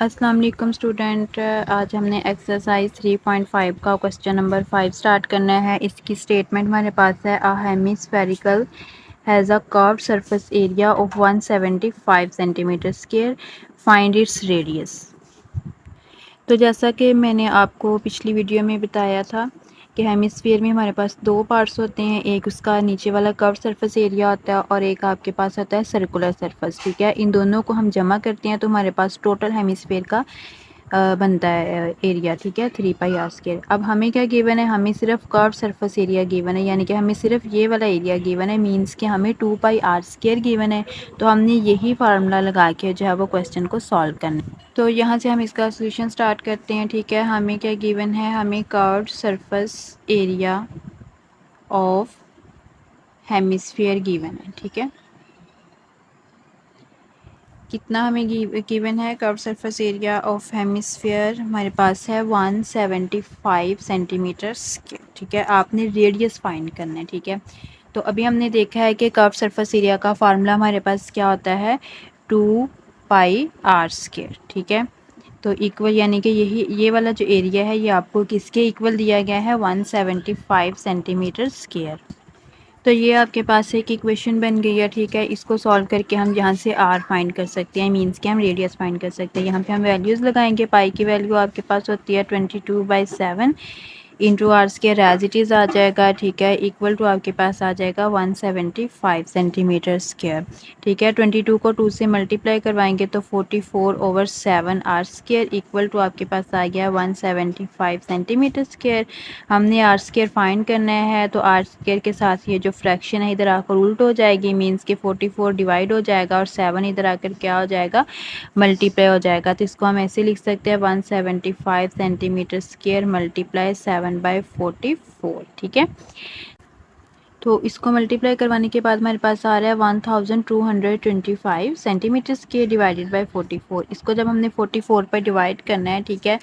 अस्सलाम वालेकुम स्टूडेंट। आज हमने एक्सरसाइज 3.5 का क्वेश्चन नंबर 5 स्टार्ट करना है। इसकी स्टेटमेंट हमारे पास है, a hemispherical has a curved surface area of 175 centimetre square, find its radius. तो जैसा कि मैंने आपको पिछली वीडियो में बताया था कि हेमिस्फीयर में हमारे पास दो पार्ट्स होते हैं, एक उसका नीचे वाला कर्व सरफेस एरिया होता है और एक आपके पास होता है सर्कुलर सरफेस। ठीक है, इन दोनों को हम जमा करते हैं तो हमारे पास टोटल हेमिस्फीयर का बनता है एरिया। ठीक है, 3πr²। अब हमें क्या गिवन है, हमें सिर्फ कर्व सरफेस एरिया गिवन है, यानी कि हमें सिर्फ ये वाला एरिया गिवन है, मींस कि हमें 2πr² गिवन है। तो हमने यही फार्मूला लगा के जो है वो क्वेश्चन को सॉल्व करना है। तो यहाँ से हम इसका सोल्यूशन स्टार्ट करते हैं। ठीक है, हमें क्या गिवन है, हमें curved surface area of hemisphere given है। ठीक है, कितना हमें गिवन है, curve surface area of hemisphere हमारे पास है 175 सेंटीमीटर स्क्वायर। ठीक है, आपने रेडियस फाइंड करना है। ठीक है, तो अभी हमने देखा है कि कर्व सरफेस एरिया का फार्मूला हमारे पास क्या होता है, 2πr²। ठीक है, तो इक्वल यानी कि यही ये वाला जो एरिया है ये आपको किसके इक्वल दिया गया है, 175 सेंटीमीटर स्क्वायर। तो ये आपके पास एक इक्वेशन बन गई है। ठीक है, इसको सॉल्व करके हम यहाँ से आर फाइंड कर सकते हैं, मींस के हम रेडियस फाइंड कर सकते हैं। यहाँ पे हम वैल्यूज़ लगाएंगे। पाई की वैल्यू आपके पास होती है 22/7 into r² as it is आ जाएगा। ठीक है, इक्वल टू आपके पास आ जाएगा 175 सेंटीमीटर स्क्वायर। ठीक है, 22 को 2 से मल्टीप्लाई करवाएंगे तो 44/7 r² इक्वल टू आपके पास आ गया 175 सेंटीमीटर स्क्वायर। हमने r² फाइंड करना है, तो r² के साथ ये जो फ्रैक्शन है इधर आकर उल्ट हो जाएगी, मीन्स के 44 डिवाइड हो जाएगा और 7 इधर आकर क्या हो जाएगा, मल्टीप्लाई हो जाएगा। तो इसको हम ऐसे लिख सकते हैं 175 सेंटीमीटर स्क्वायर मल्टीप्लाई 7/44। ठीक है, तो इसको मल्टीप्लाई करवाने के बाद हमारे पास आ रहा है 1225 सेंटीमीटर स्क्वायर डिवाइडेड बाय 44। इसको जब हमने 44 पर डिवाइड करना है, ठीक है,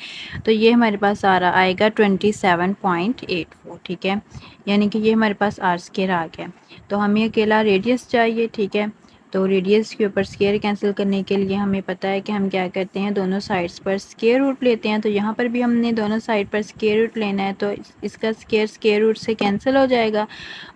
तो ये हमारे पास आ रहा आएगा 27.84। ठीक है, यानी कि ये हमारे पास r² आ गया। तो हमें अकेला रेडियस चाहिए। ठीक है, तो रेडियस के ऊपर स्क्वायर कैंसिल करने के लिए हमें पता है कि हम क्या करते हैं, दोनों साइड्स पर स्क्वायर रूट लेते हैं। तो यहाँ पर भी हमने दोनों साइड पर स्क्वायर रूट लेना है, तो इसका स्क्वायर रूट से कैंसिल हो जाएगा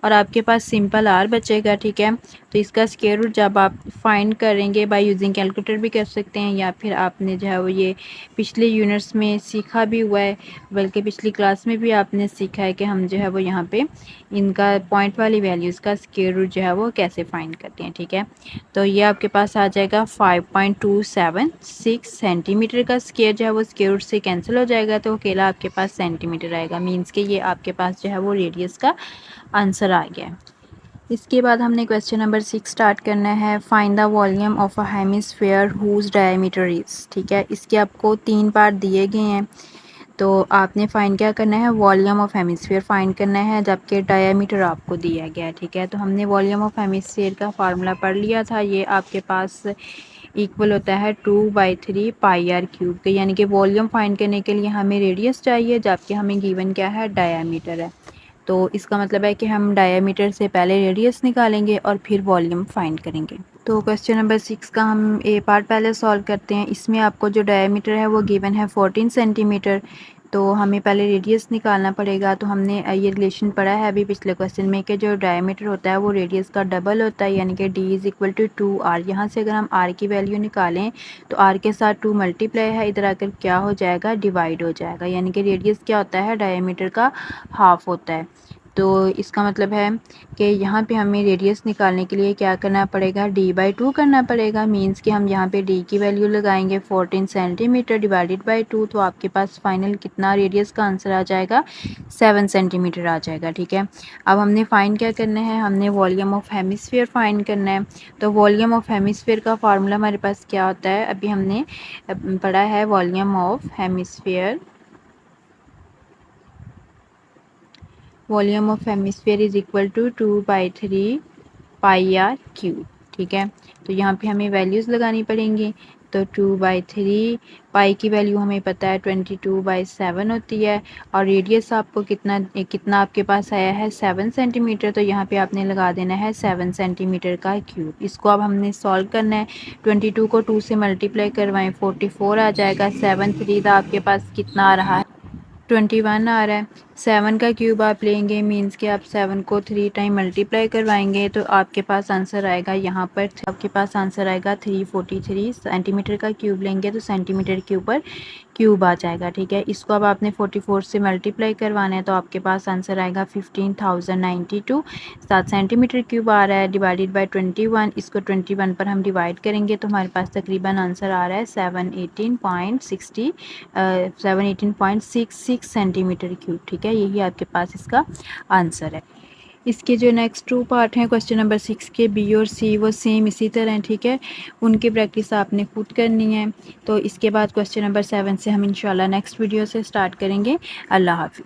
और आपके पास सिंपल आर बचेगा। ठीक है, तो इसका स्क्वायर रूट जब आप फाइंड करेंगे बाय यूजिंग कैलकुलेटर भी कर सकते हैं, या फिर आपने जो है वो ये पिछले यूनिट्स में सीखा भी हुआ है, बल्कि पिछली क्लास में भी आपने सीखा है कि हम जो है वो यहाँ पे इनका पॉइंट वाली वैल्यूज़ का स्क्वायर रूट जो है वो कैसे फाइंड करते हैं। ठीक है, तो ये आपके पास आ जाएगा 5.276 सेंटीमीटर का स्क्वायर जो है वो स्क्वायर रूट से कैंसिल हो जाएगा, तो अकेला आपके पास सेंटीमीटर आएगा, मीन्स के ये आपके पास जो है वो रेडियस का आंसर आ गया है। इसके बाद हमने क्वेश्चन नंबर 6 स्टार्ट करना है, find the volume of a hemisphere whose diameter is. ठीक है, इसके आपको 3 पार्ट दिए गए हैं, तो आपने फाइंड क्या करना है, वॉल्यूम ऑफ हेमिस्फीयर फाइंड करना है, जबकि डायमीटर आपको दिया गया है। ठीक है, तो हमने वॉल्यूम ऑफ हेमिस्फीयर का फार्मूला पढ़ लिया था, ये आपके पास इक्वल होता है 2/3πr³ के, यानी कि वॉल्यूम फाइंड करने के लिए हमें रेडियस चाहिए, जबकि हमें गिवन क्या है, डायमीटर है। तो इसका मतलब है कि हम डायमीटर से पहले रेडियस निकालेंगे और फिर वॉल्यूम फाइंड करेंगे। तो क्वेश्चन नंबर 6 का हम ए पार्ट पहले सॉल्व करते हैं। इसमें आपको जो डायमीटर है वो गिवन है 14 सेंटीमीटर, तो हमें पहले रेडियस निकालना पड़ेगा। तो हमने ये रिलेशन पढ़ा है अभी पिछले क्वेश्चन में कि जो डायमीटर होता है वो रेडियस का डबल होता है, यानी कि d = 2r। यहाँ से अगर हम r की वैल्यू निकालें तो r के साथ 2 मल्टीप्लाई है, इधर आकर क्या हो जाएगा, डिवाइड हो जाएगा, यानी कि रेडियस क्या होता है, डायमीटर का हाफ होता है। तो इसका मतलब है कि यहाँ पे हमें रेडियस निकालने के लिए क्या करना पड़ेगा, d/2 करना पड़ेगा, मींस कि हम यहाँ पे d की वैल्यू लगाएंगे 14 सेंटीमीटर डिवाइडेड बाय 2, तो आपके पास फाइनल कितना रेडियस का आंसर आ जाएगा, 7 सेंटीमीटर आ जाएगा। ठीक है, अब हमने फाइंड क्या करना है, हमने वॉल्यूम ऑफ हेमिस्फीयर फाइंड करना है। तो वॉल्यूम ऑफ हेमिस्फीयर का फार्मूला हमारे पास क्या होता है, अभी हमने पढ़ा है, volume of hemisphere, volume of hemisphere is equal to 2/3πr³। ठीक है, तो यहाँ पे हमें वैल्यूज़ लगानी पड़ेंगी। तो 2/3, पाई की वैल्यू हमें पता है 22/7 होती है, और रेडियस आपको कितना आपके पास आया है 7 सेंटीमीटर। तो यहाँ पे आपने लगा देना है 7 सेंटीमीटर का क्यूब। इसको अब हमने सॉल्व करना है। 22 को 2 से मल्टीप्लाई करवाएं, 44 आ जाएगा। 7 3 था आपके पास कितना आ रहा है 21 आ रहा है। 7 का क्यूब आप लेंगे, मीन्स कि आप 7 को 3 टाइम मल्टीप्लाई करवाएंगे तो आपके पास आंसर आएगा, यहाँ पर आपके पास आंसर आएगा 343 सेंटीमीटर का क्यूब लेंगे तो सेंटीमीटर के ऊपर क्यूब आ जाएगा। ठीक है, इसको अब आपने 44 से मल्टीप्लाई करवाना है तो आपके पास आंसर आएगा 15,092। 7 सेंटीमीटर क्यूब आ रहा है डिवाइडेड बाय 21। इसको 21 पर हम डिवाइड करेंगे तो हमारे पास तकरीबन आंसर आ रहा है 718.66 सेंटीमीटर क्यूब। ठीक है, यही आपके पास इसका आंसर है। इसके जो नेक्स्ट 2 पार्ट हैं क्वेश्चन नंबर 6 के, बी और सी, वो सेम इसी तरह हैं। ठीक है, उनकी प्रैक्टिस आपने खुद करनी है। तो इसके बाद क्वेश्चन नंबर 7 से हम इंशाल्लाह नेक्स्ट वीडियो से स्टार्ट करेंगे। अल्लाह हाफिज़।